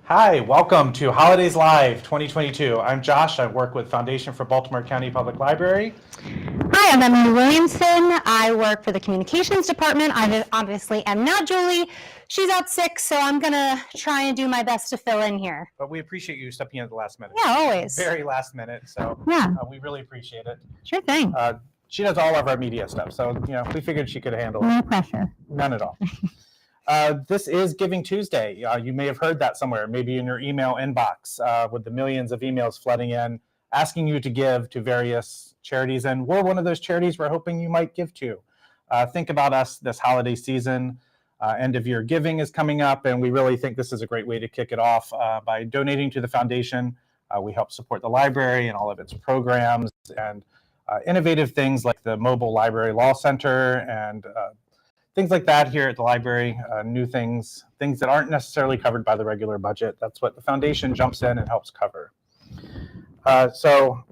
Hi, welcome to Holidays Live 2022. I'm Josh. I work with Foundation for Baltimore County Public Library. Hi, I'm Emily Williamson. I work for the communications department. I obviously am not Julie. She's out sick, so I'm going to try and do my best to fill in here. But we appreciate you stepping in at the last minute. Yeah, always. Very last minute, so yeah, we really appreciate it. Sure thing. She does all of our media stuff, so we figured she could handle it. No pressure. None at all. This is Giving Tuesday. You may have heard that somewhere, maybe in your email inbox, with the millions of emails flooding in, asking you to give to various charities, and we're one of those charities we're hoping you might give to. Think about us this holiday season. End of year giving is coming up, and we really think this is a great way to kick it off by donating to the foundation. We help support the library and all of its programs and innovative things like the mobile library law center and things like that here at the library, new things that aren't necessarily covered by the regular budget. That's what the foundation jumps in and helps cover. So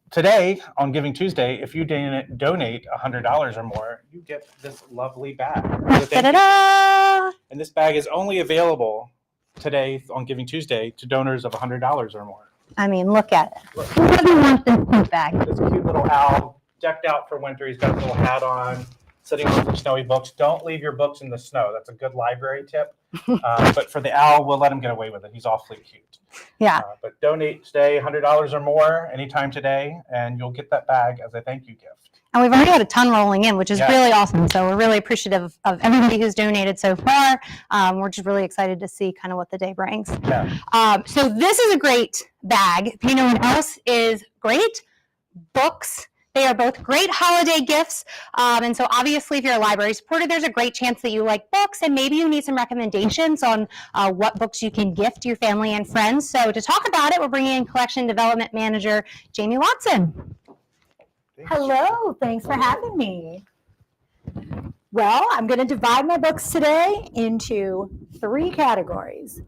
today, on Giving Tuesday, if you donate $100 or more, you get this lovely bag. Ta-da-da! And this bag is only available today on Giving Tuesday to donors of $100 or more. I mean, look at it. Who doesn't want this cute bag? This cute little owl, decked out for winter. He's got a little hat on, sitting on some snowy books. Don't leave your books in the snow. That's a good library tip. But for the owl, we'll let him get away with it. He's awfully cute. Yeah. But donate today, $100 or more, anytime today, and you'll get that bag as a thank you gift. And we've already had a ton rolling in, which is really awesome. So we're really appreciative of everybody who's donated so far. We're just really excited to see kind of what the day brings. Yeah. So this is a great bag. If you know what else is great? Books. They are both great holiday gifts. And so obviously if you're a library supporter, there's a great chance that you like books and maybe you need some recommendations on what books you can gift to your family and friends. So to talk about it, we're bringing in Collection Development Manager Jamie Watson. Hello, thanks for having me. Well, I'm going to divide my books today into 3 categories: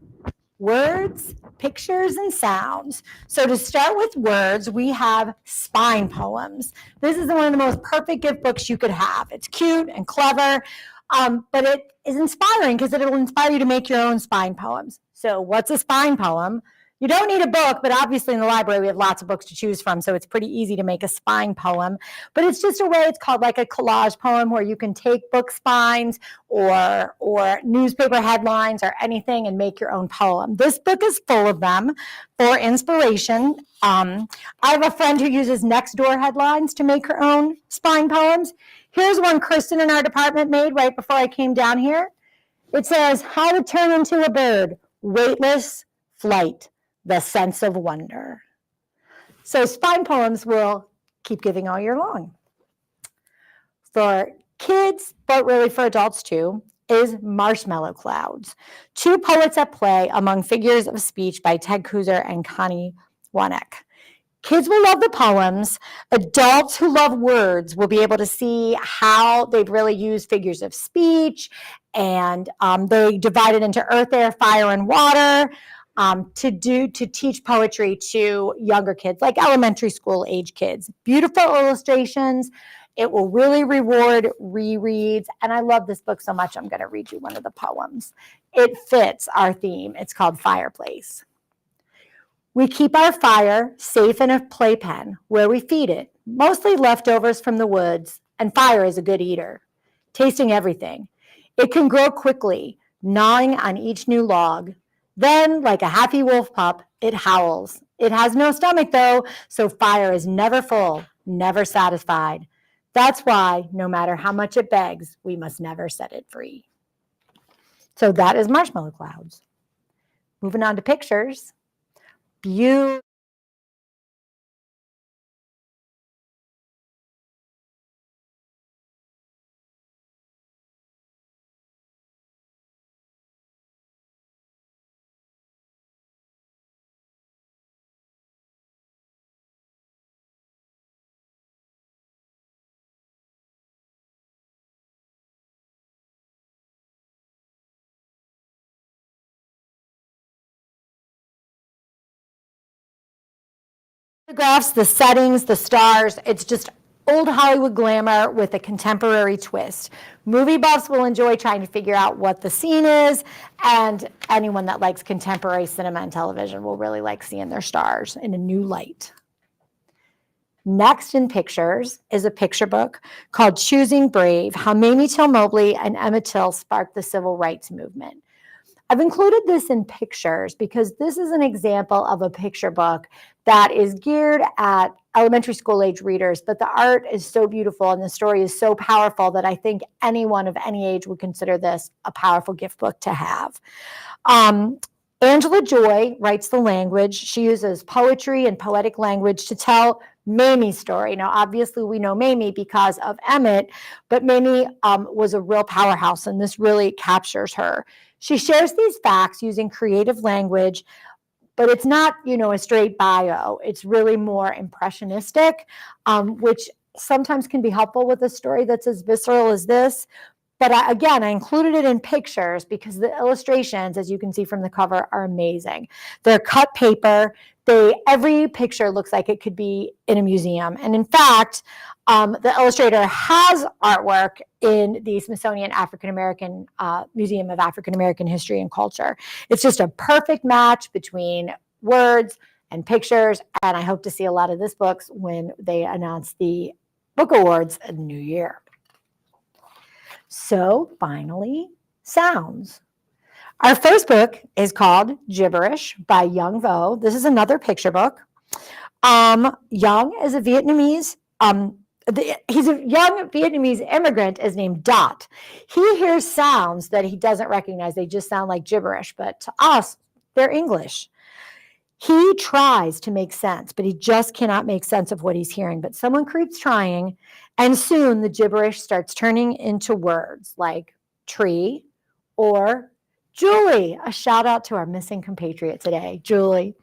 words, pictures, and sounds. So to start with words, we have spine poems. This is one of the most perfect gift books you could have. It's cute and clever, but it is inspiring because it'll inspire you to make your own spine poems. So what's a spine poem? You don't need a book, but obviously in the library we have lots of books to choose from, so it's pretty easy to make a spine poem. But it's just a way, it's called like a collage poem where you can take book spines or newspaper headlines or anything and make your own poem. This book is full of them for inspiration. I have a friend who uses Nextdoor headlines to make her own spine poems. Here's one Kristen in our department made right before I came down here. It says, "How to turn into a bird, weightless flight. The sense of wonder." So spine poems will keep giving all year long. For kids, but really for adults too, is Marshmallow Clouds. 2 poets at play among figures of speech by Ted Kooser and Connie Wanek. Kids will love the poems. Adults who love words will be able to see how they've really used figures of speech, and they divide it into earth, air, fire, and water. To teach poetry to younger kids, like elementary school age kids. Beautiful illustrations. It will really reward rereads. And I love this book so much, I'm going to read you one of the poems. It fits our theme. It's called Fireplace. We keep our fire safe in a playpen where we feed it, mostly leftovers from the woods, and fire is a good eater, tasting everything. It can grow quickly, gnawing on each new log. Then, like a happy wolf pup, it howls. It has no stomach, though, so fire is never full, never satisfied. That's why, no matter how much it begs, we must never set it free. So that is Marshmallow Clouds. Moving on to pictures. Beautiful. Photographs, the settings, the stars, it's just old Hollywood glamour with a contemporary twist. Movie buffs will enjoy trying to figure out what the scene is, and anyone that likes contemporary cinema and television will really like seeing their stars in a new light. Next in pictures is a picture book called Choosing Brave, How Mamie Till Mobley and Emmett Till Sparked the Civil Rights Movement. I've included this in pictures because this is an example of a picture book that is geared at elementary school age readers, but the art is so beautiful and the story is so powerful that I think anyone of any age would consider this a powerful gift book to have. Angela Joy writes the language. She uses poetry and poetic language to tell Mamie's story. Now, obviously, we know Mamie because of Emmett, but Mamie was a real powerhouse, and this really captures her. She shares these facts using creative language, but it's not, a straight bio. It's really more impressionistic, which sometimes can be helpful with a story that's as visceral as this. But I included it in pictures because the illustrations, as you can see from the cover, are amazing. They're cut paper. Every picture looks like it could be in a museum. And in fact, the illustrator has artwork in the Smithsonian Museum of African American History and Culture. It's just a perfect match between words and pictures. And I hope to see a lot of this books when they announce the book awards in the new year. So finally, sounds. Our first book is called Gibberish by Young Vo. This is another picture book. Young is a Vietnamese, he's a young Vietnamese immigrant is named Dot. He hears sounds that he doesn't recognize. They just sound like gibberish, but to us, they're English. He tries to make sense, but he just cannot make sense of what he's hearing. But someone keeps trying, and soon the gibberish starts turning into words like tree or Julie. A shout out to our missing compatriot today, Julie.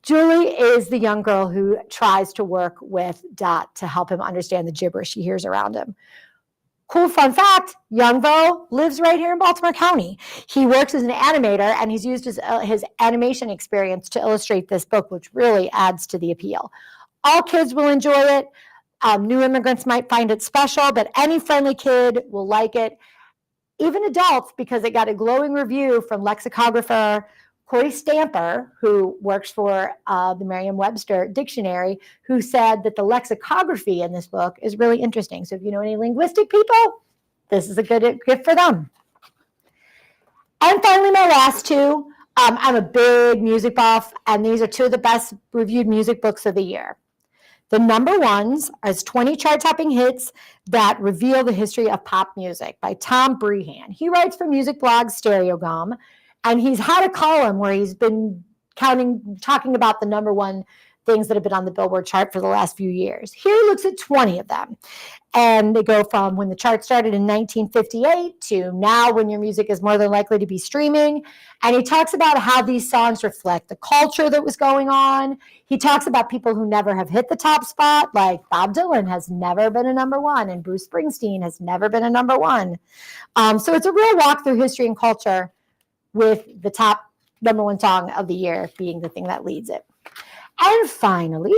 Julie is the young girl who tries to work with Dot to help him understand the gibberish he hears around him. Cool fun fact, Young Vo lives right here in Baltimore County. He works as an animator, and he's used his animation experience to illustrate this book, which really adds to the appeal. All kids will enjoy it. New immigrants might find it special, but any friendly kid will like it. Even adults, because it got a glowing review from lexicographer Corey Stamper, who works for the Merriam-Webster Dictionary, who said that the lexicography in this book is really interesting. So if you know any linguistic people, this is a good gift for them. And finally, my last two. I'm a big music buff, and these are two of the best reviewed music books of the year. The number ones is 20 chart-topping hits that reveal the history of pop music by Tom Brehan. He writes for music blog Stereogum, and he's had a column where he's been talking about the number one things that have been on the Billboard chart for the last few years. Here he looks at 20 of them. And they go from when the chart started in 1958 to now when your music is more than likely to be streaming. And he talks about how these songs reflect the culture that was going on. He talks about people who never have hit the top spot, like Bob Dylan has never been a number one, and Bruce Springsteen has never been a number one. So it's a real walk through history and culture, with the top number one song of the year being the thing that leads it. And finally,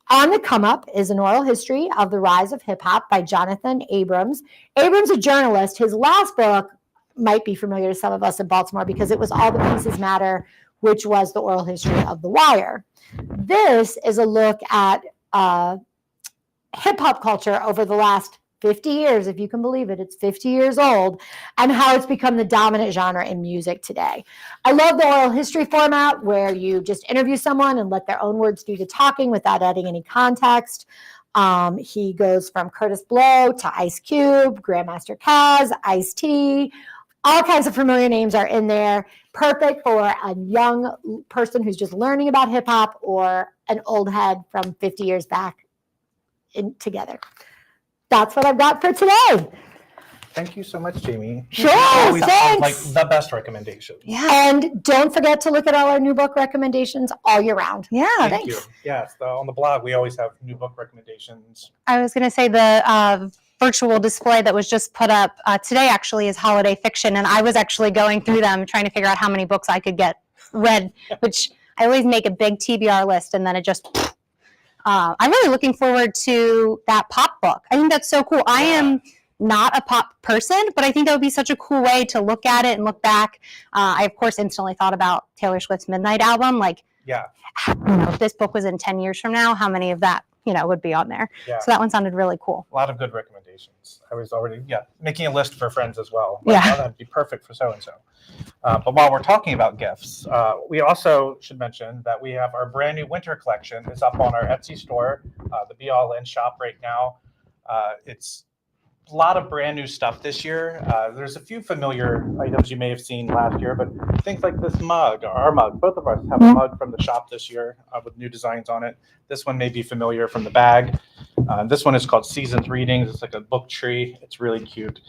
on the come up is an oral history of the rise of hip hop by Jonathan Abrams. Abrams, a journalist. His last book might be familiar to some of us in Baltimore because it was All the Pieces Matter, which was the oral history of The Wire. This is a look at hip hop culture over the last 50 years, if you can believe it. It's 50 years old, and how it's become the dominant genre in music today. I love the oral history format where you just interview someone and let their own words do the talking without adding any context. He goes from Curtis Blow to Ice Cube, Grandmaster Caz, Ice-T. All kinds of familiar names are in there. Perfect for a young person who's just learning about hip hop or an old head from 50 years back together. That's what I've got for today. Thank you so much, Jamie. Sure, Always thanks. like the best recommendations. Yeah. And don't forget to look at all our new book recommendations all year round. Yeah. Thank you. Yes, on the blog, we always have new book recommendations. I was going to say the virtual display that was just put up today actually is holiday fiction, and I was actually going through them trying to figure out how many books I could get read, which I always make a big TBR list, and then it just I'm really looking forward to that pop book. I think that's so cool. I am not a pop person, but I think that would be such a cool way to look at it and look back. I, of course, instantly thought about Taylor Swift's Midnight album. Like, if this book was in 10 years from now, how many of that, would be on there? Yeah. So that one sounded really cool. A lot of good recommendations. I was already, making a list for friends as well. Yeah. Oh, that'd be perfect for so-and-so. But while we're talking about gifts, we also should mention that we have our brand new winter collection. It's up on our Etsy store, the Be All In shop right now. It's a lot of brand new stuff this year. There's a few familiar items you may have seen last year, but things like this mug, our mug, both of us have a mug from the shop this year with new designs on it. This one may be familiar from the bag. This one is called Seasons Readings. It's like a book tree. It's really cute.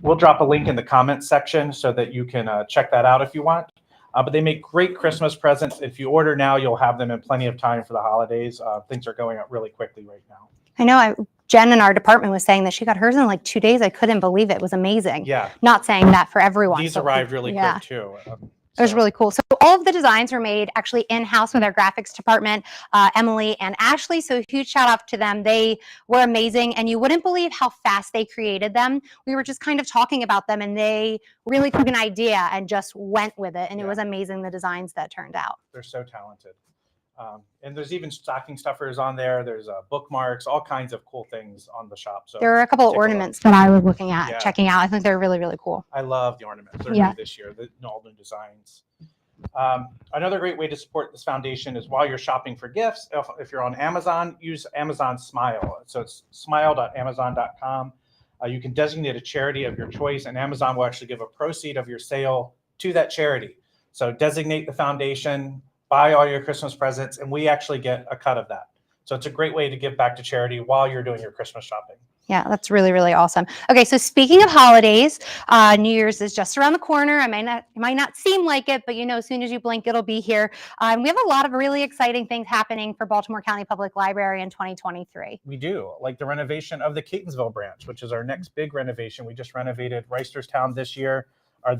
We'll drop a link in the comments section so that you can check that out if you want. But they make great Christmas presents. If you order now, you'll have them in plenty of time for the holidays. Things are going out really quickly right now. I know. Jen in our department was saying that she got hers in like 2 days. I couldn't believe it. It was amazing. Yeah. Not saying that for everyone. These arrived really quick too. It was really cool. So all of the designs were made actually in-house with our graphics department, Emily and Ashley. So a huge shout out to them. They were amazing, and you wouldn't believe how fast they created them. We were just kind of talking about them, and they really took an idea and just went with it. And it was amazing, the designs that turned out. They're so talented. And there's even stocking stuffers on there. There's bookmarks, all kinds of cool things on the shop. So there are a couple of ornaments that I was looking at, checking out. I think they're really, really cool. I love the ornaments. They're new this year, all new designs. Another great way to support this foundation is while you're shopping for gifts, if you're on Amazon, use Amazon Smile. So it's smile.amazon.com. You can designate a charity of your choice, and Amazon will actually give a proceed of your sale to that charity. So designate the foundation, buy all your Christmas presents, and we actually get a cut of that. So it's a great way to give back to charity while you're doing your Christmas shopping. Yeah, that's really, really awesome. Okay, so speaking of holidays, New Year's is just around the corner. It might not seem like it, but as soon as you blink, it'll be here. We have a lot of really exciting things happening for Baltimore County Public Library in 2023. We do, like the renovation of the Catonsville branch, which is our next big renovation. We just renovated Reisterstown this year, or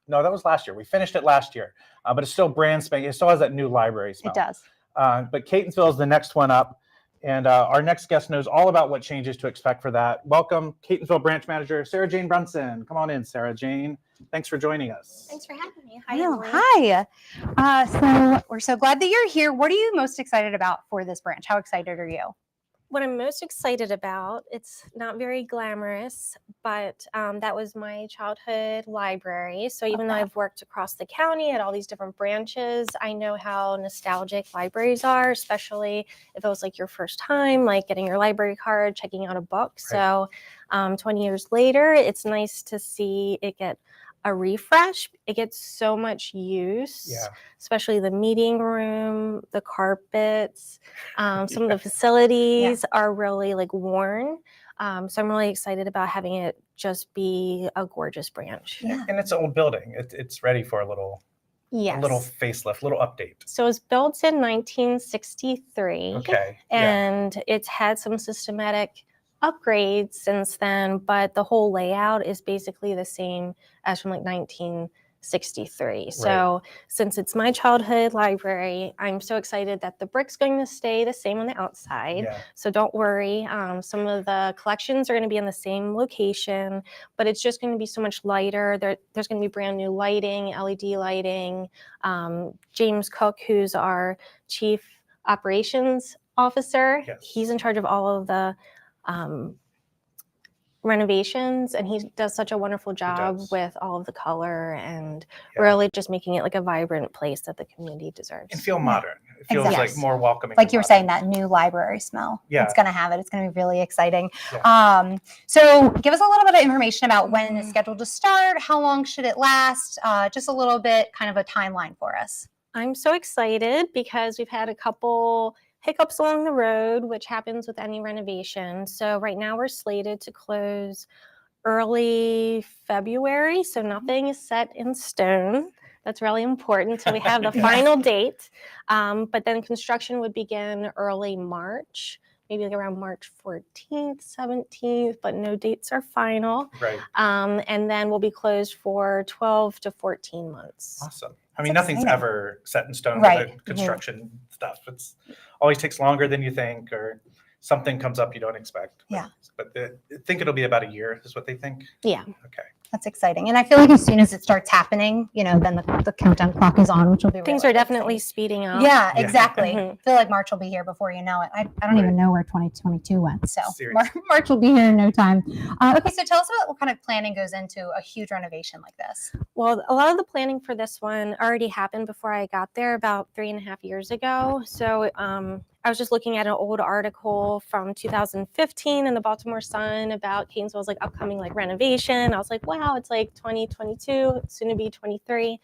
no, that was last year. We finished it last year, but it's still brand spanking. It still has that new library smell. It does. But Catonsville is the next one up. And our next guest knows all about what changes to expect for that. Welcome, Catonsville Branch Manager, Sarah Jane Brunson. Come on in, Sarah Jane. Thanks for joining us. Thanks for having me. Hi. So we're so glad that you're here. What are you most excited about for this branch? How excited are you? What I'm most excited about, it's not very glamorous, but that was my childhood library. So even though I've worked across the county at all these different branches, I know how nostalgic libraries are, especially if it was like your first time, like getting your library card, checking out a book. Right. So 20 years later, it's nice to see it get a refresh. It gets so much use, especially the meeting room, the carpets, some of the facilities are really like worn. So I'm really excited about having it just be a gorgeous branch. Yeah. And it's an old building. It's ready for a little facelift, little update. So it was built in 1963. Okay. And it's had some systematic upgrades since then, but the whole layout is basically the same as from like 1963. Right. So since it's my childhood library, I'm so excited that the brick's going to stay the same on the outside. Yeah. So don't worry. Some of the collections are going to be in the same location, but it's just going to be so much lighter. There's going to be brand new lighting, LED lighting. James Cook, who's our Chief Operations Officer, he's in charge of all of the renovations, and he does such a wonderful job with all of the color and really just making it like a vibrant place that the community deserves. And feel modern. It feels like more welcoming. Like you were saying, that new library smell. It's going to have it. It's going to be really exciting. So give us a little bit of information about when it's scheduled to start. How long should it last? Just a little bit, kind of a timeline for us. I'm so excited because we've had a couple hiccups along the road, which happens with any renovation. So right now we're slated to close early February. So nothing is set in stone. That's really important. So we have the final date. But then construction would begin early March, maybe like around March 14th, 17th, but no dates are final. Right. And then we'll be closed for 12 to 14 months. Awesome. I mean, That's nothing's exciting. ever set in stone Right. with the construction stuff. It's always takes longer than you think, or something comes up you don't expect. Yeah. But I think it'll be about a year is what they think. Yeah. Okay. That's exciting. And I feel like as soon as it starts happening, then the countdown clock is on, which will be Things really are definitely exciting. speeding up. Yeah, Yeah. exactly. Mhm. I feel like March will be here before you know it. I don't even Right. know where 2022 went. So Seriously. March will be here in no time. Okay, so tell us about what kind of planning goes into a huge renovation like this. Well, a lot of the planning for this one already happened before I got there about 3.5 years ago. So I was just looking at an old article from 2015 in the Baltimore Sun about Catonsville's like upcoming like renovation. I was like, wow, it's like 2022, soon to be 23.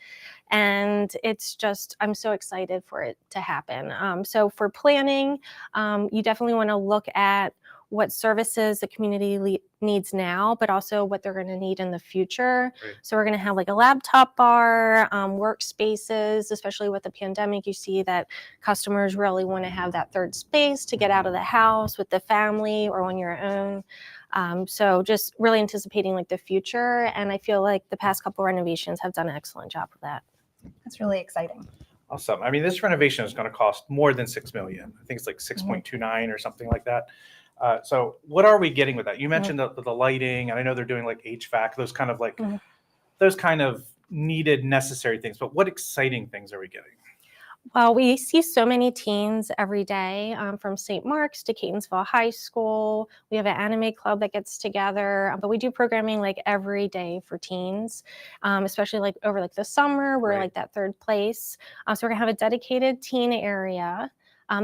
And it's just, I'm so excited for it to happen. So for planning, you definitely want to look at what services the community needs now, but also what they're going to need in the future. Right. So we're going to have like a laptop bar, workspaces, especially with the pandemic. You see that customers really want to have that third space to get out of the house with the family or on your own. So just really anticipating like the future. And I feel like the past couple renovations have done an excellent job of that. That's really exciting. Awesome. I mean, this renovation is going to cost more than $6 million. I think it's like 6.29 or something like that. So what are we getting with that? You mentioned the lighting, and I know they're doing like HVAC, those kind of like those kind of needed, necessary things. But what exciting things are we getting? Well, we see so many teens every day, from St. Mark's to Catonsville High School. We have an anime club that gets together, but we do programming like every day for teens, especially like over like the summer. We're Right. like that third place. So we're gonna have a dedicated teen area.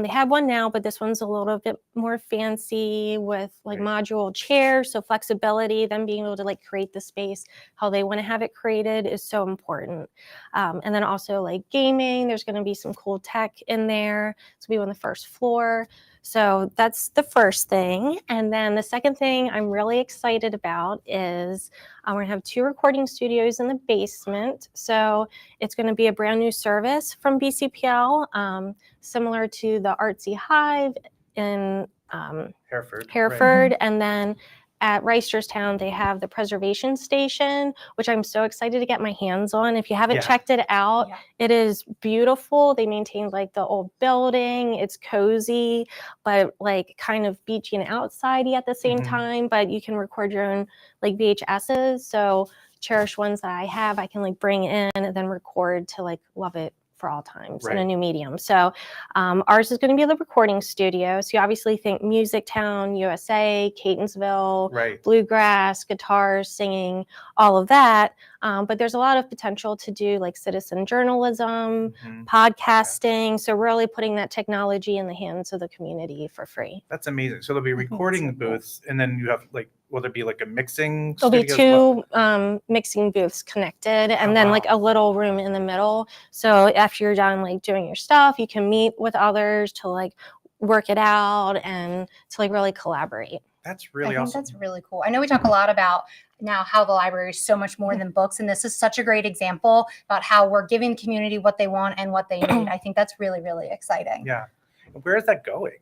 They have one now, but this one's a little bit more fancy with like Right. module chairs. So flexibility, them being able to like create the space how they want to have it created is so important. And then also like gaming, there's going to be some cool tech in there. So we on the first floor. So that's the first thing. And then the second thing I'm really excited about is we're going to have 2 recording studios in the basement. So it's going to be a brand new service from BCPL, similar to the Artsy Hive in Hereford. Hereford. Right. And then at Reisterstown, they have the preservation station, which I'm so excited to get my hands on. If you haven't Yeah. checked it out, it is beautiful. They maintain like the old building. It's cozy, but like kind of beachy and outsidey at the same time. But you can record your own like VHSs. So cherished ones that I have, I can like bring in and then record to like love it for all times in a new medium. So ours is going to be the recording studio. So you obviously think Music Town, USA, Catonsville, Right. bluegrass, guitars, singing, all of that. But there's a lot of potential to do like citizen journalism, podcasting. So really putting that technology in the hands of the community for free. That's amazing. So there'll be recording booths, and then you have like, will there be like a mixing There'll be studio as well? 2 mixing booths connected, and then like a little room in the middle. So after you're done like doing your stuff, you can meet with others to like work it out and to like really collaborate. That's really I think awesome. that's really cool. I know we talk a lot about now how the library is so much more than books, and this is such a great example about how we're giving the community what they want and what they need. I think that's really, really exciting. Yeah. Where is that going?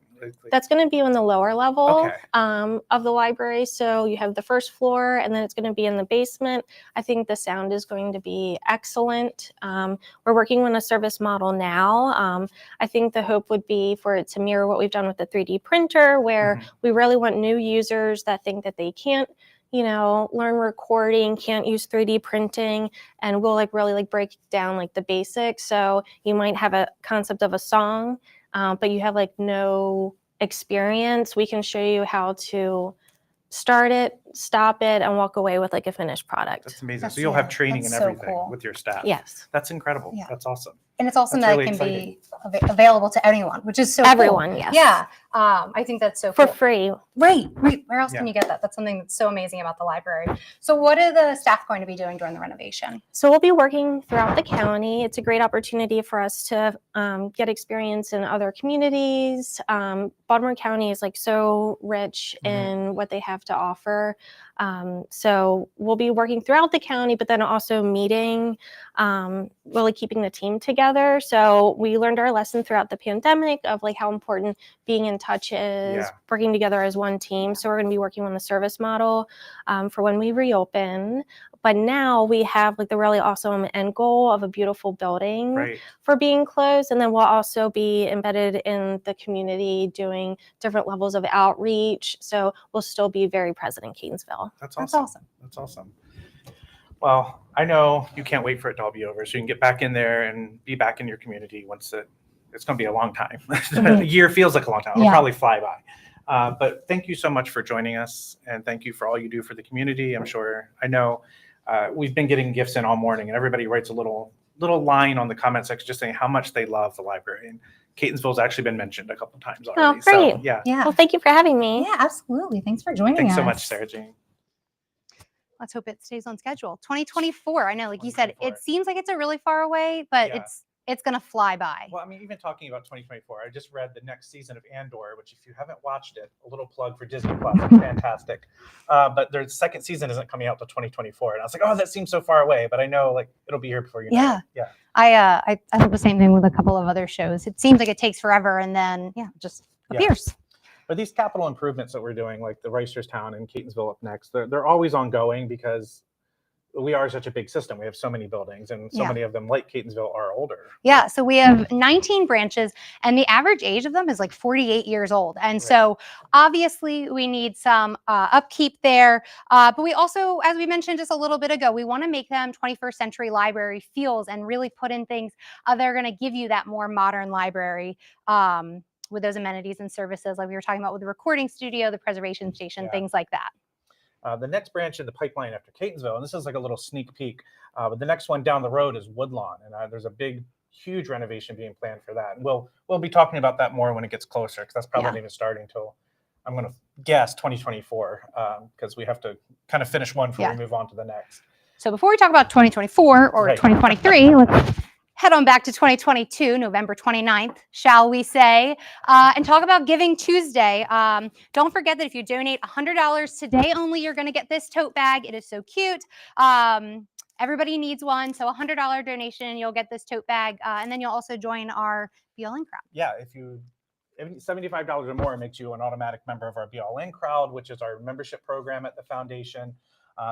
That's going to be on the lower level Okay. of the library. So you have the first floor, and then it's going to be in the basement. I think the sound is going to be excellent. We're working on a service model now. I think the hope would be for it to mirror what we've done with the 3D printer, where we really want new users that think that they can't learn recording, can't use 3D printing, and we'll like really like break down like the basics. So you might have a concept of a song, but you have like no experience. We can show you how to start it, stop it, and walk away with like a finished product. That's amazing. That's- So you'll have training that's and so everything cool. with your staff. Yes. That's incredible. Yeah. That's awesome. And it's awesome That's that really it can be available to anyone, which is so Everyone, cool. yes. Yeah. I think that's so For cool. free. Right. Where else can Yeah. you get that? That's something that's so amazing about the library. So what are the staff going to be doing during the renovation? So we'll be working throughout the county. It's a great opportunity for us to get experience in other communities. Baltimore County is like so rich in what they have to offer. So we'll be working throughout the county, but then also meeting, really keeping the team together. together. So we learned our lesson throughout the pandemic of like how important being in touch is, Yeah. working together as one team. So we're going to be working on the service model for when we reopen. But now we have like the really awesome end goal of a beautiful building Right. for being closed. And then we'll also be embedded in the community doing different levels of outreach. So we'll still be very present in Catonsville. That's That's awesome. awesome. That's awesome. Well, I know you can't wait for it to all be over, so you can get back in there and be back in your community once it's going to be a long time. A year feels like a long time. It'll Yeah. probably fly by. But thank you so much for joining us, and thank you for all you do for the community. I know we've been getting gifts in all morning, and everybody writes a little line on the comment section just saying how much they love the library. And Catonsville's actually been mentioned a couple times already. Oh, great. So, yeah. Yeah. Well, thank you for having me. Yeah, absolutely. Thanks for joining Thanks us. so much, Sarah Jane. Let's hope it stays on schedule. 2024. I know, like you said, 2024. it seems like it's a really far away, but Yeah. it's gonna fly by. Well, I mean, even talking about 2024, I just read the next season of Andor, which if you haven't watched it, a little plug for Disney Plus, it's fantastic. But their second season isn't coming out till 2024. And I was like, oh, that seems so far away, but I know like it'll be here before you know Yeah. it. Yeah. I thought the same thing with a couple of other shows. It seems like it takes forever and then it just Yeah. appears. But these capital improvements that we're doing, like the Reisterstown and Catonsville up next, they're always ongoing because we are such a big system. We have so many buildings, and so Yeah. many of them, like Catonsville, are older. Yeah, so we have 19 branches, and the average age of them is like 48 years old. And Right. so obviously we need some upkeep there. But we also, as we mentioned just a little bit ago, we want to make them 21st century library feels and really put in things that are going to give you that more modern library. With those amenities and services like we were talking about with the recording studio, the preservation station, Yeah. things like that. The next branch in the pipeline after Catonsville, and this is like a little sneak peek, but the next one down the road is Woodlawn, and there's a big, huge renovation being planned for that. And we'll be talking about that more when it gets closer, because that's probably not even starting until, I'm going to guess, 2024, because we have to kind of finish one before we move on to the next. So before we talk about 2024 or Right. 2023, let's head on back to 2022, November 29th, shall we say, and talk about Giving Tuesday. Don't forget that if you donate $100 today only, you're going to get this tote bag. It is so cute. Everybody needs one. So $100 donation, you'll get this tote bag. And then you'll also join our BLN crowd. Yeah, if $75 or more makes you an automatic member of our BLN crowd, which is our membership program at the foundation.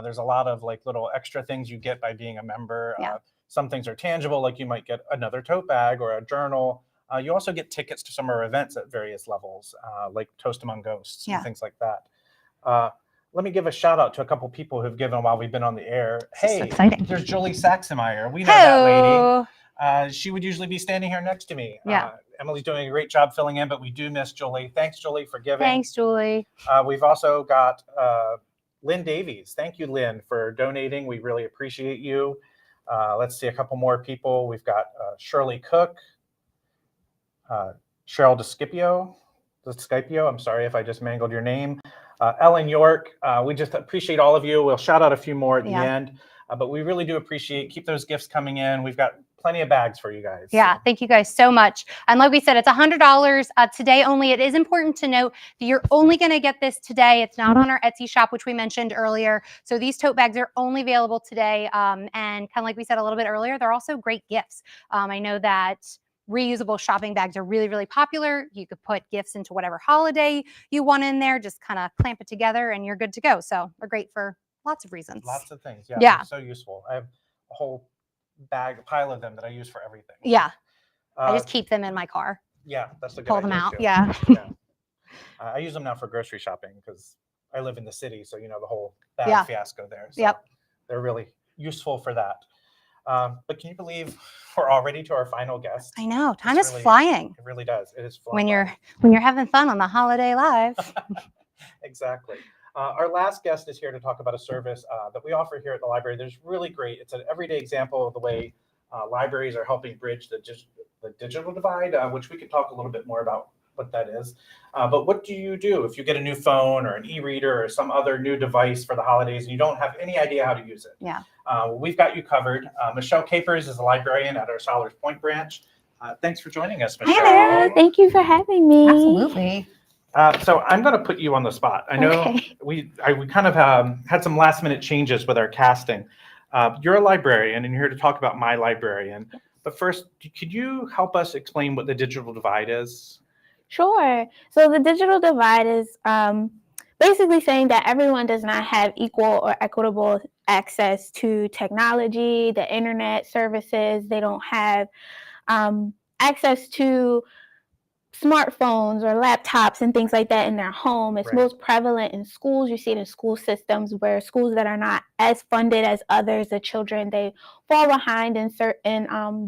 There's a lot of like little extra things you get by being a member. Yeah. Some things are tangible, like you might get another tote bag or a journal. You also get tickets to some of our events at various levels, like Toast Among Ghosts and things like that. Let me give a shout out to a couple people who've given while we've been on the air. Hey, so exciting. There's Julie Saxemeyer. We know that lady. She would usually be standing here next to me. Yeah. Emily's doing a great job filling in, but we do miss Julie. Thanks, Julie, for giving. Thanks, Julie. We've also got Lynn Davies. Thank you, Lynn, for donating. We really appreciate you. Let's see a couple more people. We've got Shirley Cook, Cheryl Descipio. I'm sorry if I just mangled your name. Ellen York. We just appreciate all of you. We'll shout out a few more at the end, but we really do keep those gifts coming in. We've got plenty of bags for you guys. Yeah, thank you guys so much. And like we said, it's $100 today only. It is important to note that you're only going to get this today. It's not on our Etsy shop, which we mentioned earlier. So these tote bags are only available today. And kind of like we said a little bit earlier, they're also great gifts. I know that reusable shopping bags are really, really popular. You could put gifts into whatever holiday you want in there, just kind of clamp it together and you're good to go. So they're great for lots of reasons. Lots of things. Yeah. They're so useful. I have a whole pile of them that I use for everything. Yeah. I just keep them in my car. Yeah, that's a good Pull them idea, out. too. Yeah. Yeah. I use them now for grocery shopping because I live in the city, so the whole bag fiasco there. So they're really useful for that. But can you believe we're already to our final guest? I know. Time is flying. It really does. It is flying. When you're having fun on the holiday live. Exactly. Our last guest is here to talk about a service that we offer here at the library. There's really great. It's an everyday example of the way libraries are helping bridge the digital divide, which we could talk a little bit more about what that is. But what do you do if you get a new phone or an e-reader or some other new device for the holidays and you don't have any idea how to use it? Yeah. We've got you covered. Michelle Capers is a librarian at our Solars Point branch. Thanks for joining us, Michelle. Hello. Thank you for having me. Absolutely. So I'm going to put you on the spot. I know we kind of had some last minute changes with our casting. You're a librarian and you're here to talk about My Librarian. But first, could you help us explain what the digital divide is? Sure. So the digital divide is basically saying that everyone does not have equal or equitable access to technology, the internet services. They don't have access to smartphones or laptops and things like that in their home. It's Right. most prevalent in schools. You see it in school systems where schools that are not as funded as others, the children, they fall behind in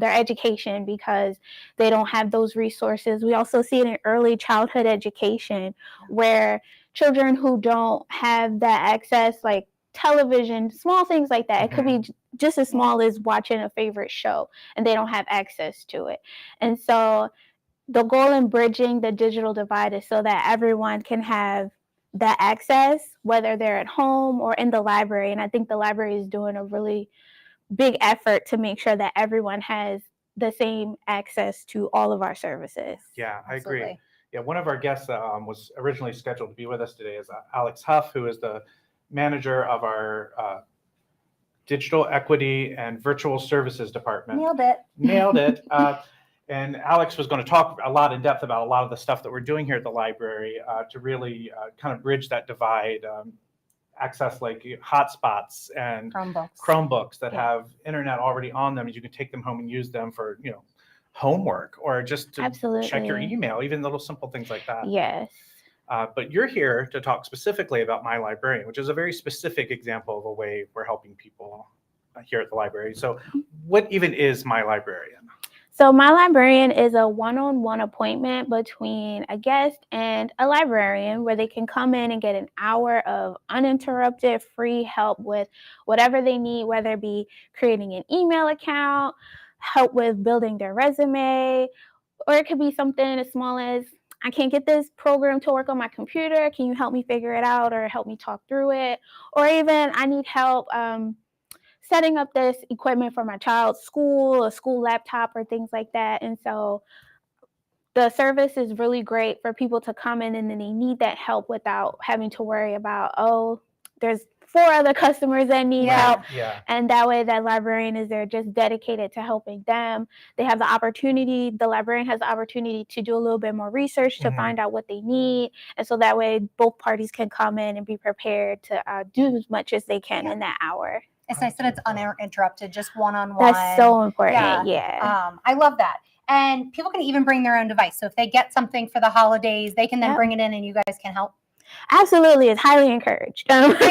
their education because they don't have those resources. We also see it in early childhood education where children who don't have that access, like television, small things like that. It could be just as small as watching a favorite show and they don't have access to it. And so the goal in bridging the digital divide is so that everyone can have that access, whether they're at home or in the library. And I think the library is doing a really big effort to make sure that everyone has the same access to all of our services. Yeah, I agree. Absolutely. Yeah, one of our guests was originally scheduled to be with us today is Alex Huff, who is the manager of our Digital Equity and Virtual Services Department. Nailed it. Nailed it. And Alex was going to talk a lot in depth about a lot of the stuff that we're doing here at the library to really kind of bridge that divide, access like hotspots and Chromebooks that have internet already on them. You can take them home and use them for, homework or just to check your email, even little simple things like that. Yes. But you're here to talk specifically about My Librarian, which is a very specific example of a way we're helping people here at the library. So what even is My Librarian? So My Librarian is a one-on-one appointment between a guest and a librarian where they can come in and get an hour of uninterrupted free help with whatever they need, whether it be creating an email account, help with building their resume, or it could be something as small as, I can't get this program to work on my computer. Can you help me figure it out or help me talk through it? Or even I need help setting up this equipment for my child's school, a school laptop or things like that. And so the service is really great for people to come in and then they need that help without having to worry about, oh, there's 4 other customers that need help. Yeah. And that way that librarian is there just dedicated to helping them. They have the opportunity, the librarian has the opportunity to do a little bit more research to find out what they need. And so that way both parties can come in and be prepared to do as much as they can in that hour. It's nice that it's uninterrupted, just one-on-one. That's so important. Yeah. I love that. And people can even bring their own device. So if they get something for the holidays, they can then bring it in and you guys can help. Absolutely. It's highly encouraged. Absolutely.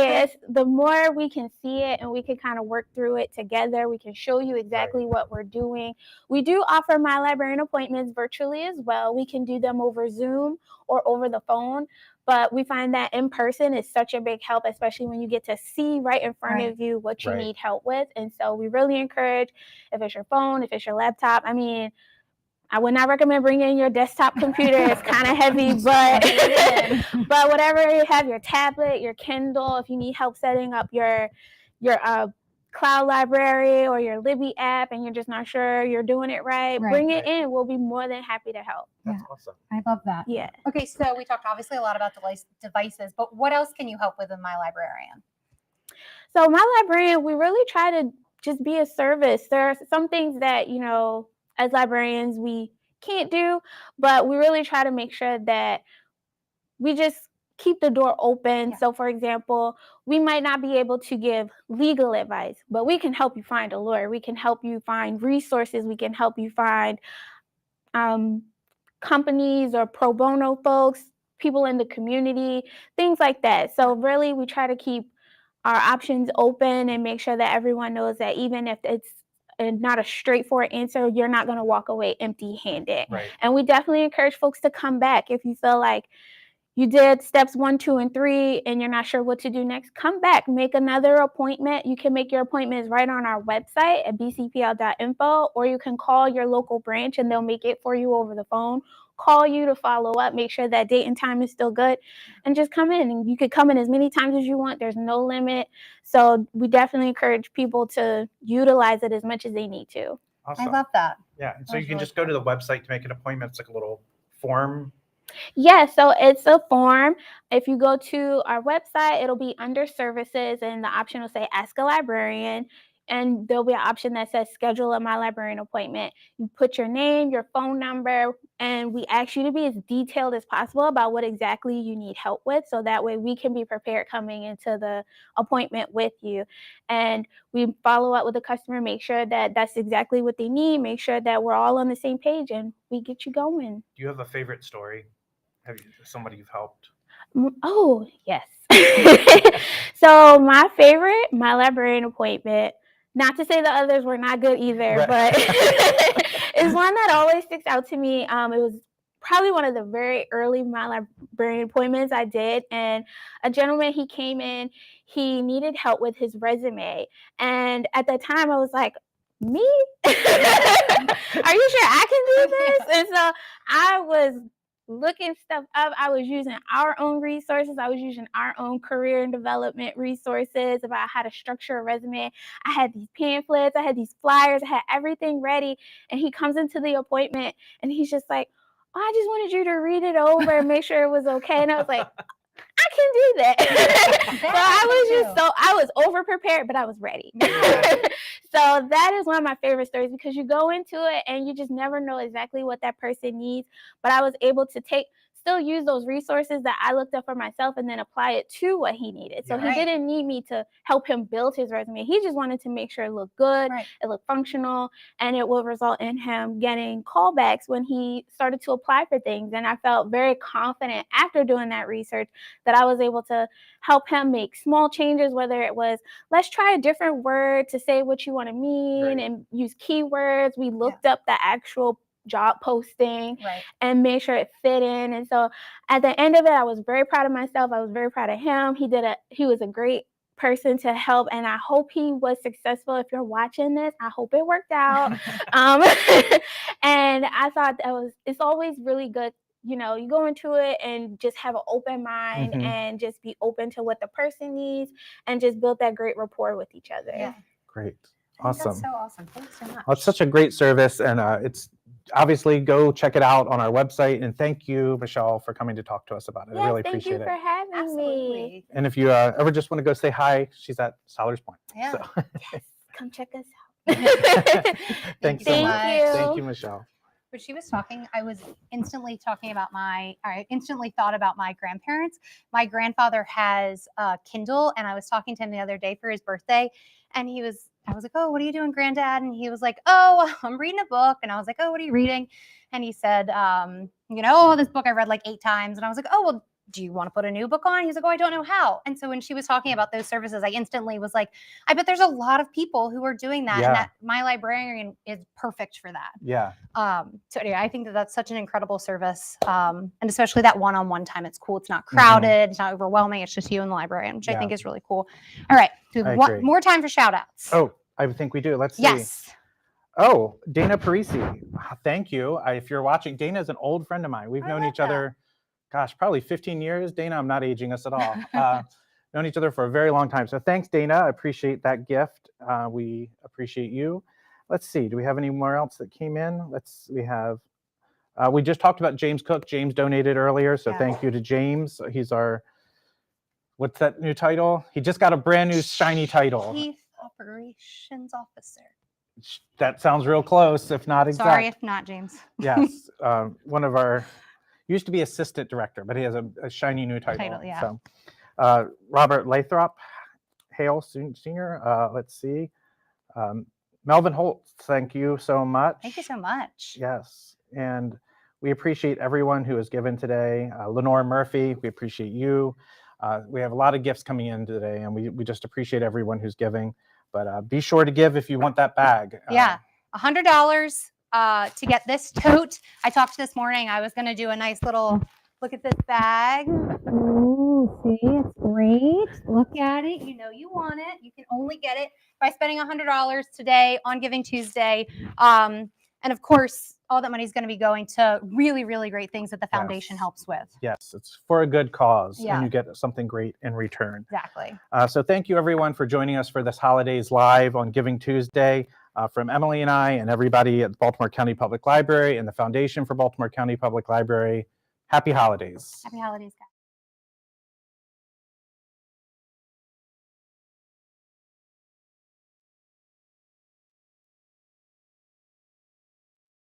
It's, the more we can see it and we can kind of work through it together, we can show you exactly what we're doing. We do offer My Librarian appointments virtually as well. We can do them over Zoom or over the phone. But we find that in person is such a big help, especially when you get to see right in front of you what you need help with. And so we really encourage, if it's your phone, if it's your laptop, I mean, I would not recommend bringing your desktop computer. It's kind of heavy, but whatever you have, your tablet, your Kindle, if you need help setting up your cloud library or your Libby app and you're just not sure you're doing it right, bring it in. We'll be more than happy to help. That's awesome. I love that. Yeah. Okay, so we talked obviously a lot about devices, but what else can you help with in My Librarian? So My Librarian, we really try to just be a service. There are some things that, as librarians, we can't do, but we really try to make sure that we just keep the door open. So for example, we might not be able to give legal advice, but we can help you find a lawyer. We can help you find resources. We can help you find companies or pro bono folks, people in the community, things like that. So really we try to keep our options open and make sure that everyone knows that even if it's not a straightforward answer, you're not going to walk away empty-handed. And we definitely encourage folks to come back. If you feel like you did steps 1, 2, and 3, and you're not sure what to do next, come back, make another appointment. You can make your appointments right on our website at bcpl.info, or you can call your local branch and they'll make it for you over the phone. Call you to follow up, make sure that date and time is still good, and just come in. And you could come in as many times as you want. There's no limit. So we definitely encourage people to utilize it as much as they need to. Awesome. I love that. Yeah, and so you can just go to the website to make an appointment. It's like a little form. Yeah, so it's a form. If you go to our website, it'll be under services and the option will say ask a librarian. and there'll be an option that says schedule a My Librarian appointment. You put your name, your phone number, and we ask you to be as detailed as possible about what exactly you need help with, so that way we can be prepared coming into the appointment with you. And we follow up with the customer, make sure that that's exactly what they need, make sure that we're all on the same page, and we get you going. Do you have a favorite story? Have you somebody you've helped? Oh, yes. So my favorite My Librarian appointment, not to say the others were not good either, Right. but is one that always sticks out to me. It was probably one of the very early My Librarian appointments I did, and a gentleman, he came in, he needed help with his resume, and at the time I was like, me? Are you sure I can do this? And so I was looking stuff up. I was using our own resources. I was using our own career and development resources about how to structure a resume. I had these pamphlets, I had these flyers, I had everything ready. And he comes into the appointment and he's just like, oh, I just wanted you to read it over and make sure it was okay. And I was like, I can do that. So I was over prepared, but I was ready. So that is one of my favorite stories, because you go into it and you just never know exactly what that person needs. But I was able to still use those resources that I looked up for myself and then apply it to what he needed. So he didn't need me to help him build his resume. He just wanted to make sure it looked good, it looked functional, and it will result in him getting callbacks when he started to apply for things. And I felt very confident after doing that research that I was able to help him make small changes, whether it was, let's try a different word to say what you want to mean, and use keywords. We looked up the actual job posting and made sure it fit in. And so at the end of it, I was very proud of myself. I was very proud of him. He was a great person to help, and I hope he was successful. If you're watching this, I hope it worked out. And I thought it's always really good, you go into it and just have an open mind and just be open to what the person needs and just build that great rapport with each other. Great. Awesome. That's so awesome. Thanks so much. Well, it's such a great service, and it's obviously go check it out on our website. And thank you, Michelle, for coming to talk to us about it. I really appreciate it. Thank you for having me. And if you ever just want to go say hi, she's at Sailor's Point. Yeah. So. Yes, come check us out. Thanks so much. Thank you. Thank you, Michelle. When she was talking, I instantly thought about my grandparents. My grandfather has a Kindle, and I was talking to him the other day for his birthday, and I was like, oh, what are you doing, Granddad? And he was like, oh, I'm reading a book. And I was like, oh, what are you reading? And he said, this book I read like 8 times. And I was like, oh, well, do you want to put a new book on? He's like, oh, I don't know how. And so when she was talking about those services, I instantly was like, I bet there's a lot of people who are doing that. Yeah. And that My Librarian is perfect for that. Yeah. So anyway, I think that that's such an incredible service. And especially that one-on-one time. It's cool. It's not crowded. It's not overwhelming. It's just you and the librarian, which I think is really cool. All right. So we have more time for shout outs. Oh, I think we do. Let's see. Yes. Oh, Dana Parisi. Thank you. If you're watching, Dana is an old friend of mine. We've known each other, probably 15 years. Dana, I'm not aging us at all. Known each other for a very long time. So thanks, Dana. I appreciate that gift. We appreciate you. Let's see. Do we have any more else that came in? We just talked about James Cook. James donated earlier. So thank you to James. He's our, what's that new title? He just got a brand new shiny title. Chief Operations Officer. That sounds real close, if not exact. Sorry if not, James. Yes. One of our, used to be assistant director, but he has a shiny new title. So, Robert Lathrop, Hale Senior. Let's see. Melvin Holtz, thank you so much. Thank you so much. Yes. And we appreciate everyone who has given today. Lenore Murphy, we appreciate you. We have a lot of gifts coming in today, and we just appreciate everyone who's giving. But be sure to give if you want that bag. $100 to get this tote. I talked this morning. I was going to do a nice little look at this bag. Ooh, see, it's great. Look at it. You know you want it. You can only get it by spending $100 today on Giving Tuesday. And of course, all that money is going to be going to really, really great things that the foundation helps with. Yes, it's for a good cause, and you get something great in return. Exactly. So thank you, everyone, for joining us for this Holidays Live on Giving Tuesday. From Emily and I and everybody at the Baltimore County Public Library and the Foundation for Baltimore County Public Library, happy holidays. Happy holidays, guys.